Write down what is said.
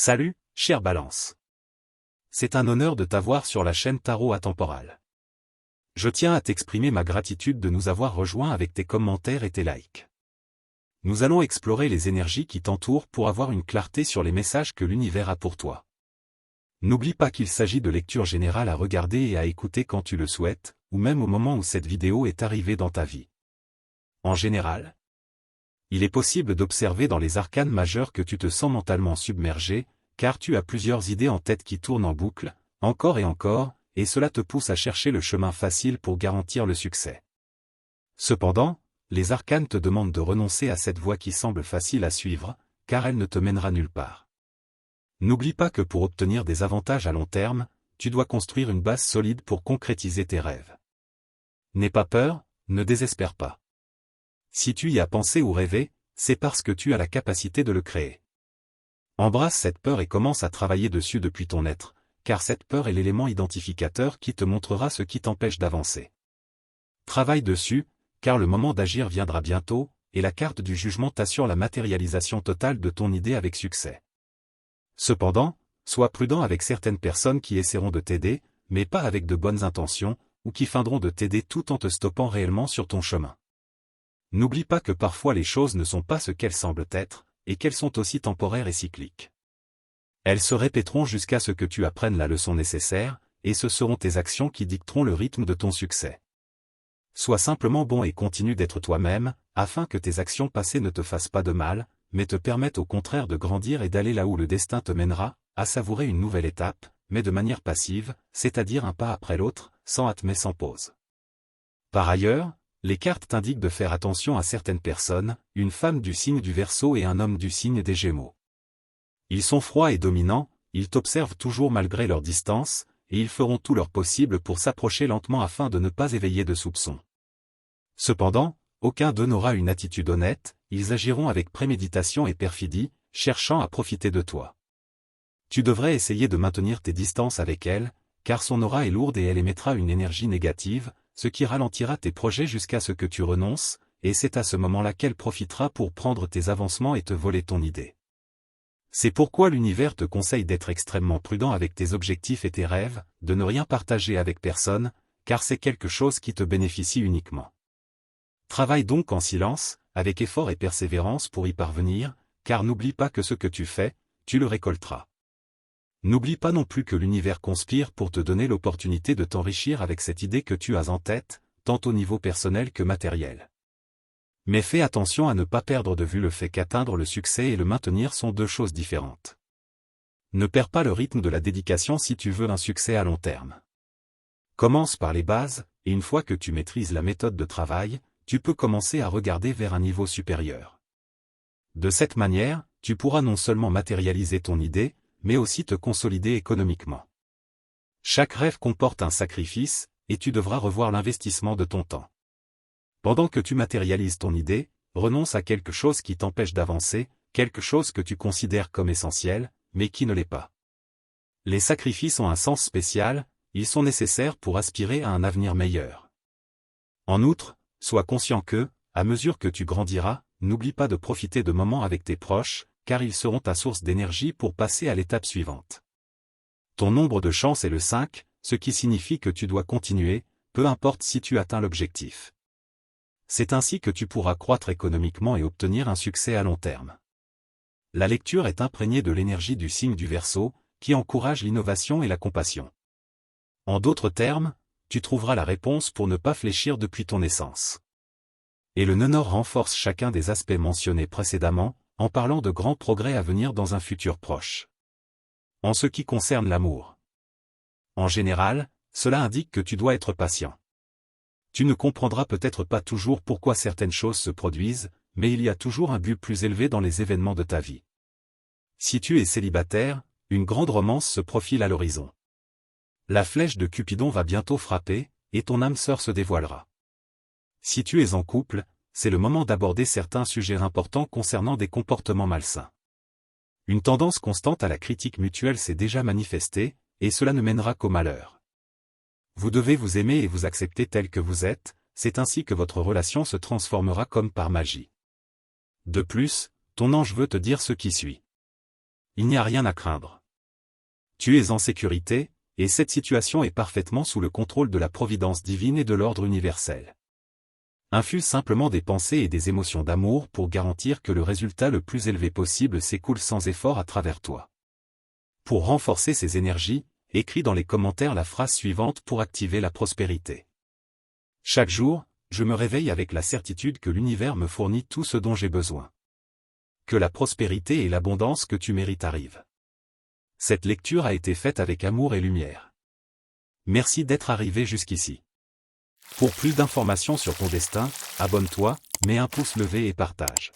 Salut, chère Balance. C'est un honneur de t'avoir sur la chaîne Tarot Atemporal. Je tiens à t'exprimer ma gratitude de nous avoir rejoints avec tes commentaires et tes likes. Nous allons explorer les énergies qui t'entourent pour avoir une clarté sur les messages que l'univers a pour toi. N'oublie pas qu'il s'agit de lecture générale à regarder et à écouter quand tu le souhaites, ou même au moment où cette vidéo est arrivée dans ta vie. En général, il est possible d'observer dans les arcanes majeurs que tu te sens mentalement submergé, car tu as plusieurs idées en tête qui tournent en boucle, encore et encore, et cela te pousse à chercher le chemin facile pour garantir le succès. Cependant, les arcanes te demandent de renoncer à cette voie qui semble facile à suivre, car elle ne te mènera nulle part. N'oublie pas que pour obtenir des avantages à long terme, tu dois construire une base solide pour concrétiser tes rêves. N'aie pas peur, ne désespère pas. Si tu y as pensé ou rêvé, c'est parce que tu as la capacité de le créer. Embrasse cette peur et commence à travailler dessus depuis ton être, car cette peur est l'élément identificateur qui te montrera ce qui t'empêche d'avancer. Travaille dessus, car le moment d'agir viendra bientôt, et la carte du jugement t'assure la matérialisation totale de ton idée avec succès. Cependant, sois prudent avec certaines personnes qui essaieront de t'aider, mais pas avec de bonnes intentions, ou qui feindront de t'aider tout en te stoppant réellement sur ton chemin. N'oublie pas que parfois les choses ne sont pas ce qu'elles semblent être, et qu'elles sont aussi temporaires et cycliques. Elles se répéteront jusqu'à ce que tu apprennes la leçon nécessaire, et ce seront tes actions qui dicteront le rythme de ton succès. Sois simplement bon et continue d'être toi-même, afin que tes actions passées ne te fassent pas de mal, mais te permettent au contraire de grandir et d'aller là où le destin te mènera, à savourer une nouvelle étape, mais de manière passive, c'est-à-dire un pas après l'autre, sans hâte mais sans pause. Par ailleurs, les cartes t'indiquent de faire attention à certaines personnes, une femme du signe du Verseau et un homme du signe des Gémeaux. Ils sont froids et dominants, ils t'observent toujours malgré leur distance, et ils feront tout leur possible pour s'approcher lentement afin de ne pas éveiller de soupçons. Cependant, aucun d'eux n'aura une attitude honnête, ils agiront avec préméditation et perfidie, cherchant à profiter de toi. Tu devrais essayer de maintenir tes distances avec elle, car son aura est lourde et elle émettra une énergie négative, ce qui ralentira tes projets jusqu'à ce que tu renonces, et c'est à ce moment-là qu'elle profitera pour prendre tes avancements et te voler ton idée. C'est pourquoi l'univers te conseille d'être extrêmement prudent avec tes objectifs et tes rêves, de ne rien partager avec personne, car c'est quelque chose qui te bénéficie uniquement. Travaille donc en silence, avec effort et persévérance pour y parvenir, car n'oublie pas que ce que tu fais, tu le récolteras. N'oublie pas non plus que l'univers conspire pour te donner l'opportunité de t'enrichir avec cette idée que tu as en tête, tant au niveau personnel que matériel. Mais fais attention à ne pas perdre de vue le fait qu'atteindre le succès et le maintenir sont deux choses différentes. Ne perds pas le rythme de la dédication si tu veux un succès à long terme. Commence par les bases, et une fois que tu maîtrises la méthode de travail, tu peux commencer à regarder vers un niveau supérieur. De cette manière, tu pourras non seulement matérialiser ton idée, mais aussi te consolider économiquement. Chaque rêve comporte un sacrifice, et tu devras revoir l'investissement de ton temps. Pendant que tu matérialises ton idée, renonce à quelque chose qui t'empêche d'avancer, quelque chose que tu considères comme essentiel, mais qui ne l'est pas. Les sacrifices ont un sens spécial, ils sont nécessaires pour aspirer à un avenir meilleur. En outre, sois conscient que, à mesure que tu grandiras, n'oublie pas de profiter de moments avec tes proches, car ils seront ta source d'énergie pour passer à l'étape suivante. Ton nombre de chance est le 5, ce qui signifie que tu dois continuer, peu importe si tu atteins l'objectif. C'est ainsi que tu pourras croître économiquement et obtenir un succès à long terme. La lecture est imprégnée de l'énergie du signe du Verseau, qui encourage l'innovation et la compassion. En d'autres termes, tu trouveras la réponse pour ne pas fléchir depuis ton naissance. Et le Nord renforce chacun des aspects mentionnés précédemment, en parlant de grands progrès à venir dans un futur proche. En ce qui concerne l'amour. En général, cela indique que tu dois être patient. Tu ne comprendras peut-être pas toujours pourquoi certaines choses se produisent, mais il y a toujours un but plus élevé dans les événements de ta vie. Si tu es célibataire, une grande romance se profile à l'horizon. La flèche de Cupidon va bientôt frapper, et ton âme sœur se dévoilera. Si tu es en couple, c'est le moment d'aborder certains sujets importants concernant des comportements malsains. Une tendance constante à la critique mutuelle s'est déjà manifestée, et cela ne mènera qu'au malheur. Vous devez vous aimer et vous accepter tel que vous êtes, c'est ainsi que votre relation se transformera comme par magie. De plus, ton ange veut te dire ce qui suit. Il n'y a rien à craindre. Tu es en sécurité, et cette situation est parfaitement sous le contrôle de la providence divine et de l'ordre universel. Infuse simplement des pensées et des émotions d'amour pour garantir que le résultat le plus élevé possible s'écoule sans effort à travers toi. Pour renforcer ces énergies, écris dans les commentaires la phrase suivante pour activer la prospérité. Chaque jour, je me réveille avec la certitude que l'univers me fournit tout ce dont j'ai besoin. Que la prospérité et l'abondance que tu mérites arrivent. Cette lecture a été faite avec amour et lumière. Merci d'être arrivé jusqu'ici. Pour plus d'informations sur ton destin, abonne-toi, mets un pouce levé et partage.